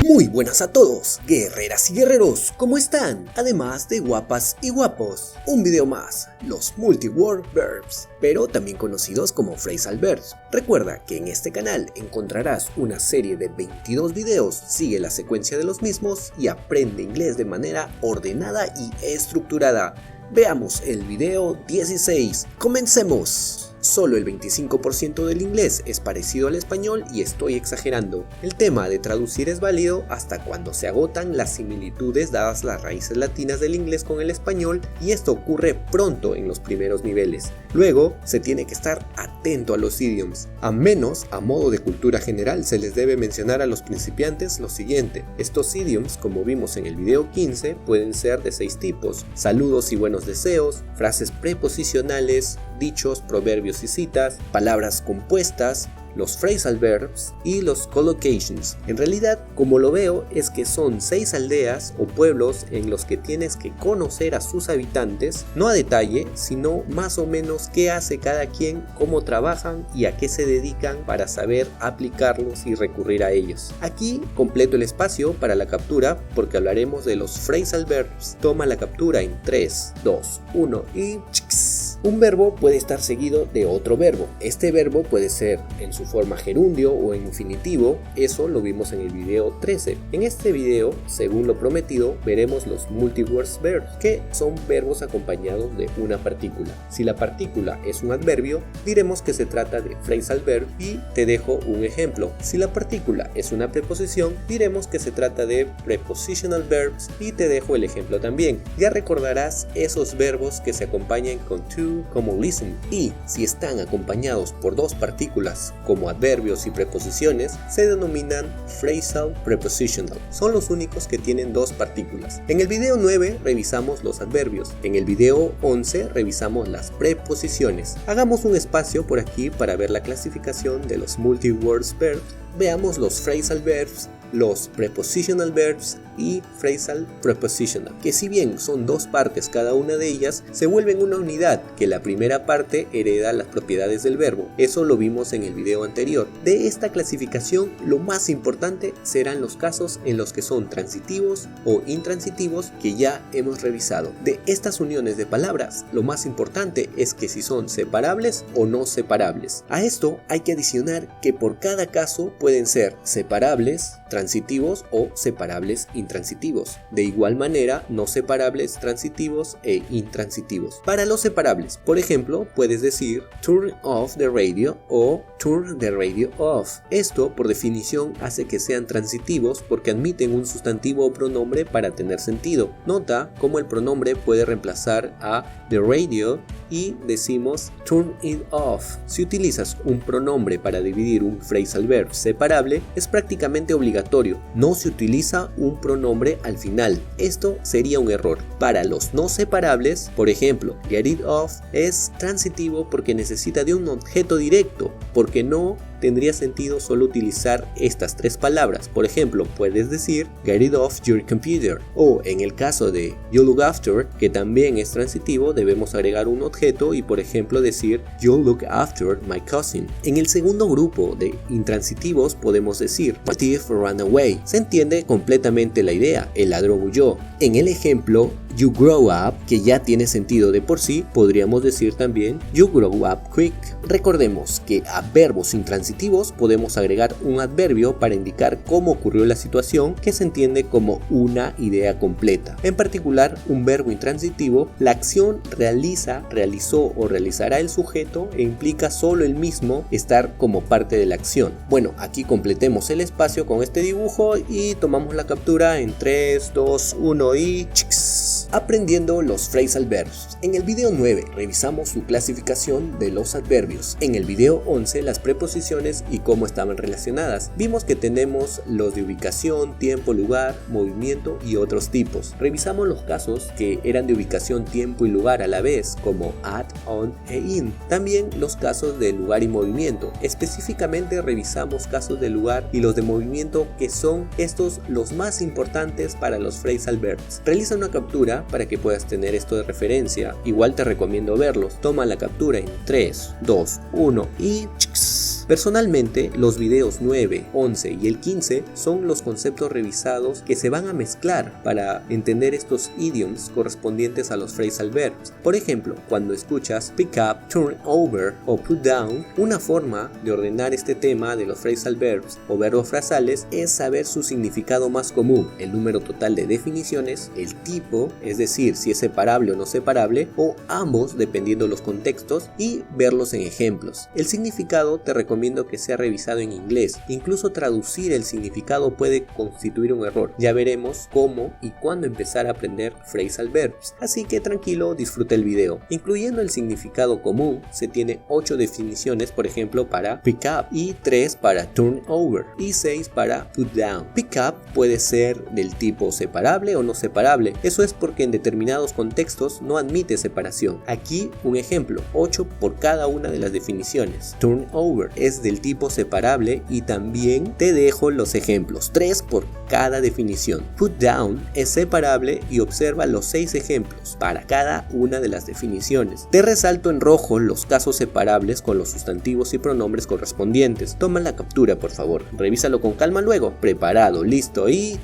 Muy buenas a todos, guerreras y guerreros, ¿cómo están? Además de guapas y guapos, un video más, los multi-word verbs, pero también conocidos como phrasal verbs. Recuerda que en este canal encontrarás una serie de 22 videos, sigue la secuencia de los mismos y aprende inglés de manera ordenada y estructurada. Veamos el video 16, comencemos. Solo el 25% del inglés es parecido al español y estoy exagerando. El tema de traducir es válido hasta cuando se agotan las similitudes dadas las raíces latinas del inglés con el español, y esto ocurre pronto en los primeros niveles. Luego se tiene que estar atento a los idioms. A menos, a modo de cultura general, se les debe mencionar a los principiantes lo siguiente. Estos idioms, como vimos en el video 15, pueden ser de 6 tipos: saludos y buenos deseos, frases preposicionales, dichos, proverbios y citas, palabras compuestas, los phrasal verbs y los collocations. En realidad, como lo veo, es que son 6 aldeas o pueblos en los que tienes que conocer a sus habitantes, no a detalle, sino más o menos qué hace cada quien, cómo trabajan y a qué se dedican para saber aplicarlos y recurrir a ellos. Aquí completo el espacio para la captura porque hablaremos de los phrasal verbs. Toma la captura en 3, 2, 1 y ¡chics! Un verbo puede estar seguido de otro verbo. Este verbo puede ser en su forma gerundio o en infinitivo, eso lo vimos en el video 13. En este video, según lo prometido, veremos los multi-word verbs, que son verbos acompañados de una partícula. Si la partícula es un adverbio, diremos que se trata de phrasal verb y te dejo un ejemplo. Si la partícula es una preposición, diremos que se trata de prepositional verbs y te dejo el ejemplo también. Ya recordarás esos verbos que se acompañan con to, como listen, y si están acompañados por dos partículas como adverbios y preposiciones, se denominan phrasal prepositional. Son los únicos que tienen dos partículas. En el video 9 revisamos los adverbios. En el video 11 revisamos las preposiciones. Hagamos un espacio por aquí para ver la clasificación de los multi-word verbs. Veamos los phrasal verbs, los prepositional verbs y phrasal prepositional, que si bien son dos partes cada una de ellas, se vuelven una unidad, que la primera parte hereda las propiedades del verbo. Eso lo vimos en el video anterior. De esta clasificación, lo más importante serán los casos en los que son transitivos o intransitivos, que ya hemos revisado. De estas uniones de palabras, lo más importante es que si son separables o no separables. A esto hay que adicionar que por cada caso pueden ser separables, transitivos o separables intransitivos. De igual manera, no separables, transitivos e intransitivos. Para los separables, por ejemplo, puedes decir turn off the radio o turn the radio off. Esto, por definición, hace que sean transitivos porque admiten un sustantivo o pronombre para tener sentido. Nota cómo el pronombre puede reemplazar a the radio y decimos turn it off. Si utilizas un pronombre para dividir un phrasal verb separable, es prácticamente obligatorio. No se utiliza un pronombre al final. Esto sería un error. Para los no separables, por ejemplo, get it off es transitivo porque necesita de un objeto directo, porque no tendría sentido solo utilizar estas tres palabras. Por ejemplo, puedes decir get it off your computer, o en el caso de you look after, que también es transitivo, debemos agregar un objeto y por ejemplo decir you look after my cousin. En el segundo grupo de intransitivos podemos decir the thief ran away. Se entiende completamente la idea, el ladrón huyó. En el ejemplo you grow up, que ya tiene sentido de por sí, podríamos decir también you grow up quick. Recordemos que a verbos intransitivos podemos agregar un adverbio para indicar cómo ocurrió la situación, que se entiende como una idea completa. En particular, un verbo intransitivo, la acción realizó o realizará el sujeto e implica solo el mismo estar como parte de la acción. Bueno, aquí completemos el espacio con este dibujo y tomamos la captura en 3, 2, 1 y ¡chics! Aprendiendo los phrasal verbs. En el video 9 revisamos su clasificación de los adverbios. En el video 11 las preposiciones y cómo estaban relacionadas. Vimos que tenemos los de ubicación, tiempo, lugar, movimiento y otros tipos. Revisamos los casos que eran de ubicación, tiempo y lugar a la vez, como at, on e in. También los casos de lugar y movimiento. Específicamente revisamos casos de lugar y los de movimiento, que son estos los más importantes para los phrasal verbs. Realiza una captura para que puedas tener esto de referencia. Igual te recomiendo verlos. Toma la captura en 3, 2, 1 y ¡chics! Personalmente, los videos 9, 11 y el 15 son los conceptos revisados que se van a mezclar para entender estos idioms correspondientes a los phrasal verbs. Por ejemplo, cuando escuchas pick up, turn over o put down, una forma de ordenar este tema de los phrasal verbs o verbos frasales es saber su significado más común, el número total de definiciones, el tipo, es decir, si es separable o no separable, o ambos dependiendo los contextos, y verlos en ejemplos. El significado te recomiendo que sea revisado en inglés, incluso traducir el significado puede constituir un error. Ya veremos cómo y cuándo empezar a aprender phrasal verbs, así que tranquilo, disfruta el video. Incluyendo el significado común, se tiene 8 definiciones, por ejemplo, para pick up, y 3 para turn over, y 6 para put down. Pick up puede ser del tipo separable o no separable, eso es porque en determinados contextos no admite separación. Aquí un ejemplo, 8 por cada una de las definiciones. Turn over es del tipo separable y también te dejo los ejemplos, 3 por cada definición. Put down es separable y observa los 6 ejemplos para cada una de las definiciones. Te resalto en rojo los casos separables con los sustantivos y pronombres correspondientes. Toma la captura, por favor. Revísalo con calma luego. Preparado, listo y...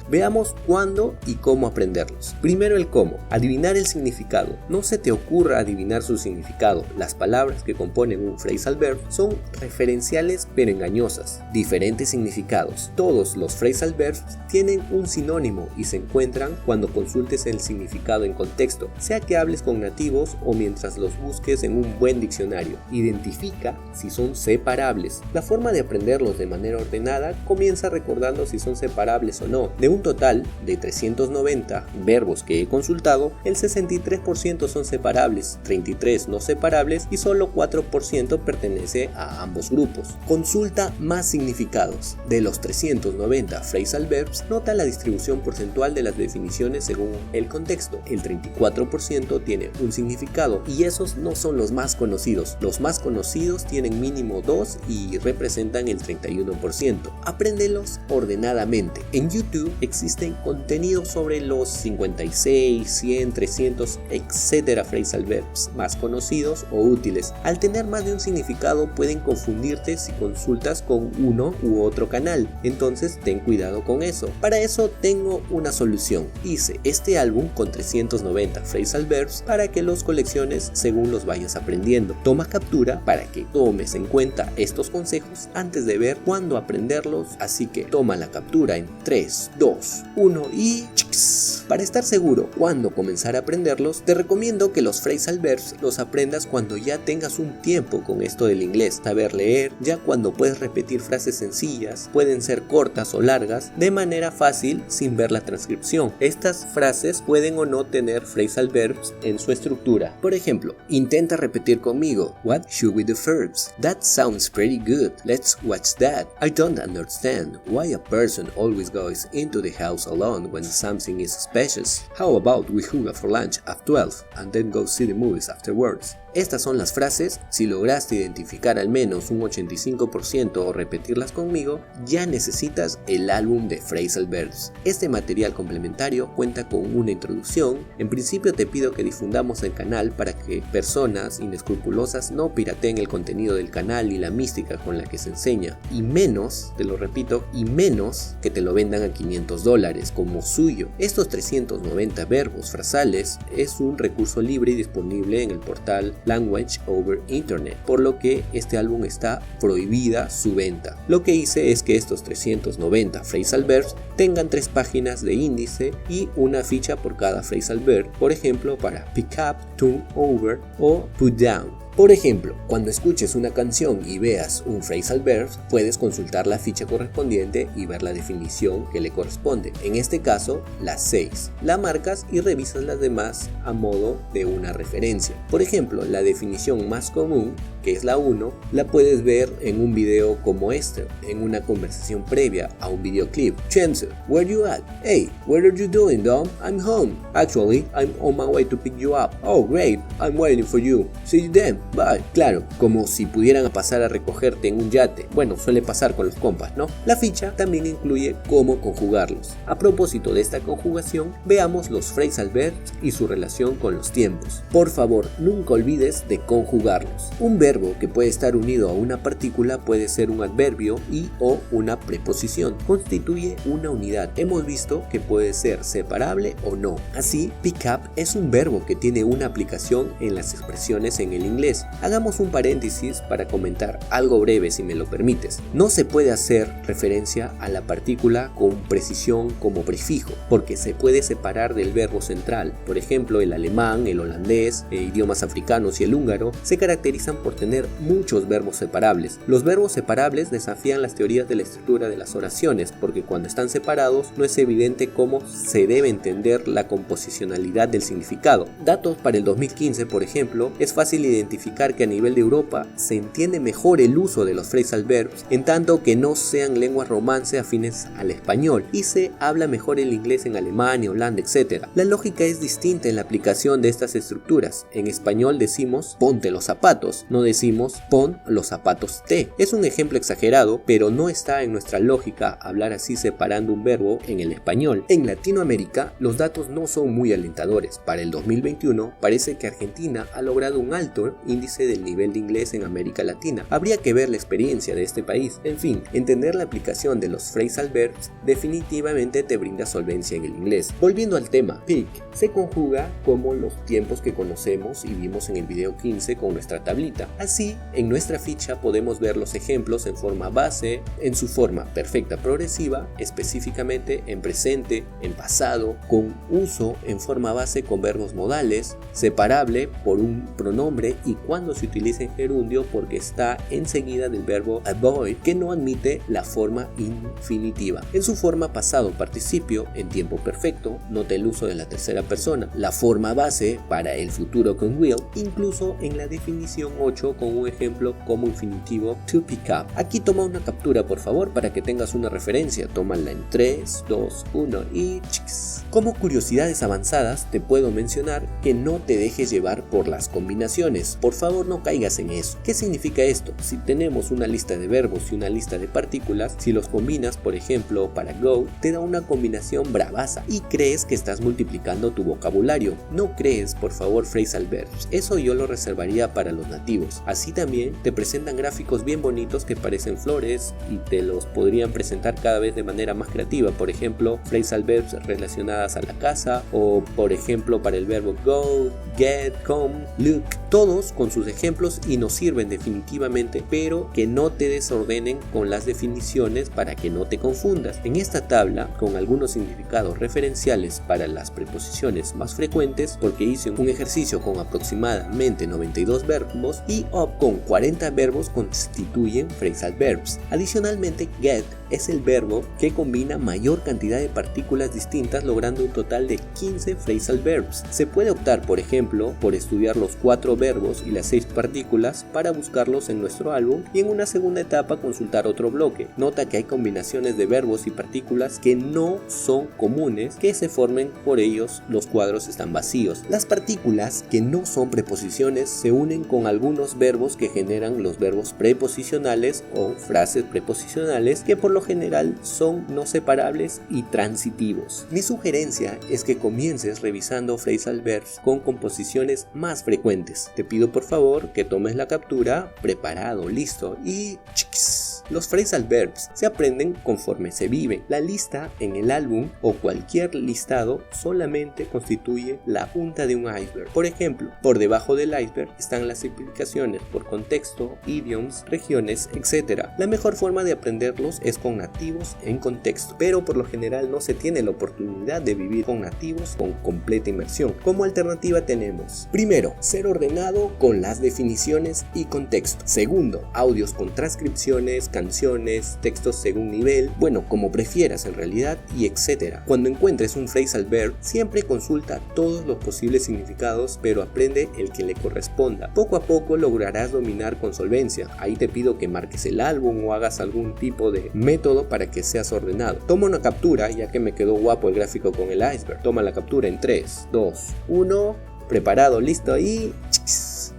Veamos cuándo y cómo aprenderlos. Primero el cómo. Adivinar el significado. No se te ocurra adivinar su significado. Las palabras que componen un phrasal verb son referenciales pero engañosas. Diferentes significados. Todos los phrasal verbs tienen un sinónimo y se encuentran cuando consultes el significado en contexto, sea que hables con nativos o mientras los busques en un buen diccionario. Identifica si son separables. La forma de aprenderlos de manera ordenada comienza recordando si son separables o no. De un total de 390 verbos que he consultado, el 63% son separables, 33 no separables y solo 4% pertenece a ambos grupos. Consulta más significados. De los 390 phrasal verbs, nota la distribución porcentual de las definiciones según el contexto. El 34% tiene un significado y esos no son los más conocidos. Los más conocidos tienen mínimo 2 y representan el 31%. Apréndelos ordenadamente. En YouTube existen contenidos sobre los 56, 100, 300, etc. phrasal verbs más conocidos o útiles. Al tener más de un significado pueden confundirte si consultas con uno u otro canal, entonces ten cuidado con eso. Para eso tengo una solución. Hice este álbum con 390 phrasal verbs para que los colecciones según los vayas aprendiendo. Toma captura para que tomes en cuenta estos consejos antes de ver cuándo aprenderlos, así que toma la captura en 3, 2, 1 y... Para estar seguro cuándo comenzar a aprenderlos, te recomiendo que los phrasal verbs los aprendas cuando ya tengas un tiempo con esto del inglés. Saber leer, ya cuando puedes repetir frases sencillas, pueden ser cortas o largas, de manera fácil sin ver la transcripción. Estas frases pueden o no tener phrasal verbs en su estructura. Por ejemplo, intenta repetir conmigo. What should we do first? That sounds pretty good. Let's watch that. I don't understand why a person always goes into the house alone when something is special. How about we hug for lunch at 12 and then go see the movies afterwards? Estas son las frases. Si lograste identificar al menos un 85% o repetirlas conmigo, ya necesitas el álbum de phrasal verbs. Este material complementario cuenta con una introducción. En principio te pido que difundamos el canal para que personas inescrupulosas no pirateen el contenido del canal y la mística con la que se enseña, y menos, te lo repito, y menos que te lo vendan a $500 como suyo. Estos 390 verbos frasales es un recurso libre y disponible en el portal Language over Internet, por lo que este álbum está prohibida su venta. Lo que hice es que estos 390 phrasal verbs tengan 3 páginas de índice y una ficha por cada phrasal verb, por ejemplo para pick up, turn over o put down. Por ejemplo, cuando escuches una canción y veas un phrasal verb, puedes consultar la ficha correspondiente y ver la definición que le corresponde. En este caso, las 6. La marcas y revisas las demás a modo de una referencia. Por ejemplo, la definición más común, que es la 1, la puedes ver en un video como este, en una conversación previa a un videoclip. Chancer, where you at? Hey, what are you doing, Dom? I'm home. Actually, I'm on my way to pick you up. Oh, great, I'm waiting for you. See you then. Va, claro, como si pudieran pasar a recogerte en un yate. Bueno, suele pasar con los compas, ¿no? La ficha también incluye cómo conjugarlos. A propósito de esta conjugación, veamos los phrasal verbs y su relación con los tiempos. Por favor, nunca olvides de conjugarlos. Un verbo que puede estar unido a una partícula puede ser un adverbio y o una preposición. Constituye una unidad. Hemos visto que puede ser separable o no. Así, pick up es un verbo que tiene una aplicación en las expresiones en el inglés. Hagamos un paréntesis para comentar algo breve, si me lo permites. No se puede hacer referencia a la partícula con precisión como prefijo, porque se puede separar del verbo central. Por ejemplo, el alemán, el holandés, idiomas africanos y el húngaro se caracterizan por tener muchos verbos separables. Los verbos separables desafían las teorías de la estructura de las oraciones, porque cuando están separados no es evidente cómo se debe entender la composicionalidad del significado. Datos para el 2015, por ejemplo, es fácil identificar que a nivel de Europa se entiende mejor el uso de los phrasal verbs, en tanto que no sean lenguas romance afines al español, y se habla mejor el inglés en Alemania, Holanda, etc. La lógica es distinta en la aplicación de estas estructuras. En español decimos ponte los zapatos, no decimos pon los zapatos te. Es un ejemplo exagerado, pero no está en nuestra lógica hablar así separando un verbo en el español. En Latinoamérica, los datos no son muy alentadores. Para el 2021, parece que Argentina ha logrado un alto índice del nivel de inglés en América Latina. Habría que ver la experiencia de este país. En fin, entender la aplicación de los phrasal verbs definitivamente te brinda solvencia en el inglés. Volviendo al tema, pick se conjuga como los tiempos que conocemos y vimos en el video 15 con nuestra tablita. Así, en nuestra ficha podemos ver los ejemplos en forma base, en su forma perfecta progresiva, específicamente en presente, en pasado, con uso en forma base con verbos modales, separable por un pronombre y cuando se utiliza en gerundio porque está enseguida del verbo avoid, que no admite la forma infinitiva. En su forma pasado participio, en tiempo perfecto, nota el uso de la tercera persona, la forma base para el futuro con will, incluso en la definición 8 con un ejemplo como infinitivo to pick up. Aquí toma una captura por favor para que tengas una referencia, tómala en 3, 2, 1 y chics. Como curiosidades avanzadas te puedo mencionar que no te dejes llevar por las combinaciones, por favor no caigas en eso. ¿Qué significa esto? Si tenemos una lista de verbos y una lista de partículas, si los combinas, por ejemplo para go, te da una combinación bravaza y crees que estás multiplicando tu vocabulario. No crees, por favor, phrasal verbs, eso yo lo reservaría para los nativos. Así también te presentan gráficos bien bonitos que parecen flores y te los podrían presentar cada vez de manera más creativa, por ejemplo phrasal verbs relacionadas a la casa o por ejemplo para el verbo go, get, come, look, todos con sus ejemplos y nos sirven definitivamente, pero que no te desordenen con las definiciones para que no te confundas. En esta tabla con algunos significados referenciales para las preposiciones más frecuentes, porque hice un ejercicio con aproximadamente 92 verbos y up con 40 verbos constituyen phrasal verbs. Adicionalmente, get es el verbo que combina mayor cantidad de partículas distintas logrando un total de 15 phrasal verbs. Se puede optar, por ejemplo, por estudiar los 4 verbos y las 6 partículas para buscarlos en nuestro álbum y en una segunda etapa consultar otro bloque. Nota que hay combinaciones de verbos y partículas que no son comunes, que se formen por ellos los cuadros están vacíos. Las partículas que no son preposiciones se unen con algunos verbos que generan los verbos preposicionales o frases preposicionales que por lo general son no separables y transitivos. Mi sugerencia es que comiences revisando phrasal verbs con composiciones más frecuentes. Te pido por favor que tomes la captura, preparado, listo y chiquis. Los phrasal verbs se aprenden conforme se viven. La lista en el álbum o cualquier listado solamente constituye la punta de un iceberg. Por ejemplo, por debajo del iceberg están las explicaciones por contexto, idioms, regiones, etc. La mejor forma de aprenderlos es con nativos en contexto, pero por lo general no se tiene la oportunidad de vivir con nativos con completa inmersión. Como alternativa tenemos: primero, ser ordenado con las definiciones y contexto. Segundo, audios con transcripciones, canciones, textos según nivel, bueno, como prefieras en realidad, y etc. Cuando encuentres un phrasal verb, siempre consulta todos los posibles significados, pero aprende el que le corresponda. Poco a poco lograrás dominar con solvencia. Ahí te pido que marques el álbum o hagas algún tipo de método para que seas ordenado. Toma una captura, ya que me quedó guapo el gráfico con el iceberg. Toma la captura en 3, 2, 1, preparado, listo y...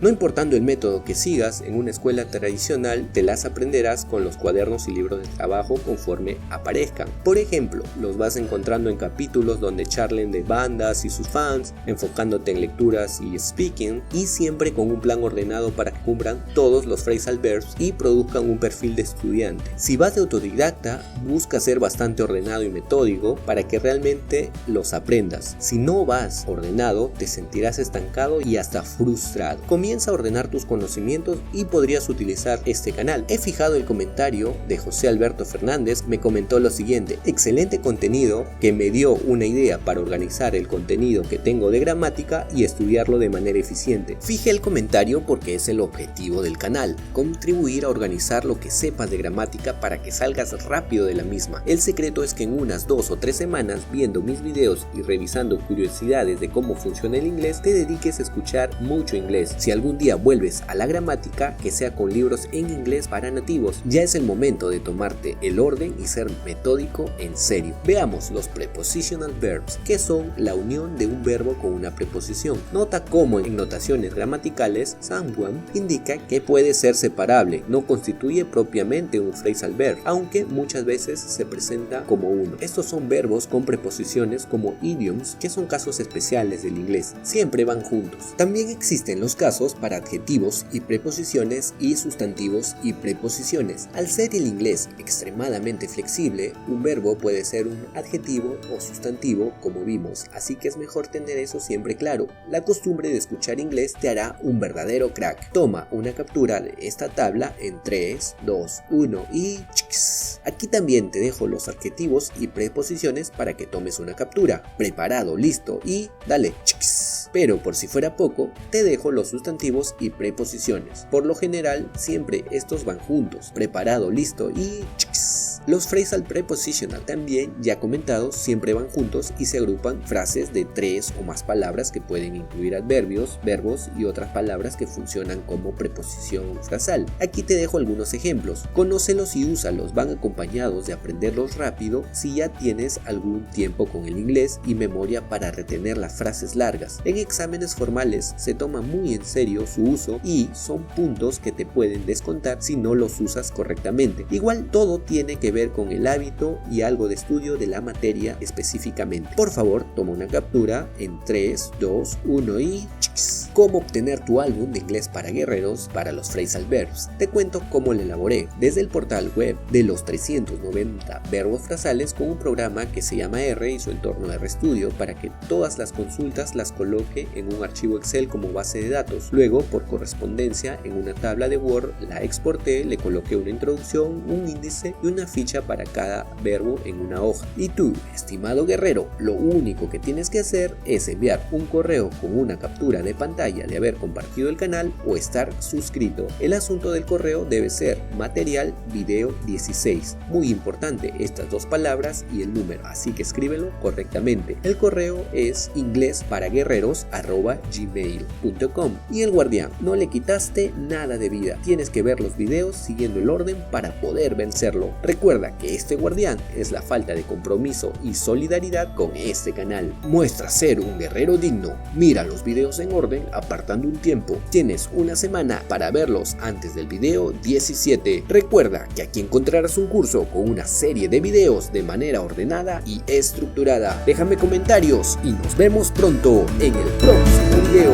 No importando el método que sigas, en una escuela tradicional te las aprenderás con los cuadernos y libros de trabajo conforme aparezcan. Por ejemplo, los vas encontrando en capítulos donde charlen de bandas y sus fans, enfocándote en lecturas y speaking, y siempre con un plan ordenado para que cumplan todos los phrasal verbs y produzcan un perfil de estudiante. Si vas de autodidacta, busca ser bastante ordenado y metódico para que realmente los aprendas. Si no vas ordenado, te sentirás estancado y hasta frustrado. Comienza a ordenar tus conocimientos y podrías utilizar este canal. He fijado el comentario de José Alberto Fernández, me comentó lo siguiente: excelente contenido que me dio una idea para organizar el contenido que tengo de gramática y estudiarlo de manera eficiente. Fije el comentario porque es el objetivo del canal, contribuir a organizar lo que sepas de gramática para que salgas rápido de la misma. El secreto es que en unas 2 o 3 semanas, viendo mis videos y revisando curiosidades de cómo funciona el inglés, te dediques a escuchar mucho inglés. Si algún día vuelves a la gramática, que sea con libros en inglés para nativos. Ya es el momento de tomarte el orden y ser metódico en serio. Veamos los prepositional verbs, que son la unión de un verbo con una preposición. Nota cómo en notaciones gramaticales someone indica que puede ser separable, no constituye propiamente un phrasal verb, aunque muchas veces se presenta como uno. Estos son verbos con preposiciones como idioms, que son casos especiales del inglés. Siempre van juntos. También existen los casos para adjetivos y preposiciones y sustantivos y preposiciones. Al ser el inglés extremadamente flexible, un verbo puede ser un adjetivo o sustantivo, como vimos, así que es mejor tener eso siempre claro. La costumbre de escuchar inglés te hará un verdadero crack. Toma una captura de esta tabla en 3, 2, 1 y ¡chics! Aquí también te dejo los adjetivos y preposiciones para que tomes una captura. Preparado, listo y dale ¡chics! Pero por si fuera poco, te dejo los sustantivos y preposiciones. Por lo general, siempre estos van juntos. Preparado, listo y ¡chics! Los phrasal prepositional, también ya comentados, siempre van juntos y se agrupan frases de 3 o más palabras que pueden incluir adverbios, verbos y otras palabras que funcionan como preposición frasal. Aquí te dejo algunos ejemplos. Conócelos y úsalos, van acompañados de aprenderlos rápido si ya tienes algún tiempo con el inglés y memoria para retener las frases largas. En exámenes formales se toma muy en serio su uso y son puntos que te pueden descontar si no los usas correctamente. Igual todo tiene que ver con el hábito y algo de estudio de la materia específicamente. Por favor, toma una captura en 3, 2, 1 y ¡chics! ¿Cómo obtener tu álbum de inglés para guerreros para los phrasal verbs? Te cuento cómo lo elaboré desde el portal web de los 390 verbos frasales con un programa que se llama R y su entorno de RStudio para que todas las consultas las coloque en un archivo Excel como base de datos. Luego, por correspondencia, en una tabla de Word la exporté, le coloqué una introducción, un índice y una ficha para cada verbo en una hoja. Y tú, estimado guerrero, lo único que tienes que hacer es enviar un correo con una captura de pantalla de haber compartido el canal o estar suscrito. El asunto del correo debe ser material video 16. Muy importante estas dos palabras y el número, así que escríbelo correctamente. El correo es inglesparaguerreros@gmail.com. Y el guardián, no le quitaste nada de vida. Tienes que ver los videos siguiendo el orden para poder vencerlo. Recuerda que este guardián es la falta de compromiso y solidaridad con este canal. Muestra ser un guerrero digno. Mira los videos en orden apartando un tiempo. Tienes una semana para verlos antes del video 17. Recuerda que aquí encontrarás un curso con una serie de videos de manera ordenada y estructurada. Déjame comentarios y nos vemos pronto en el próximo video.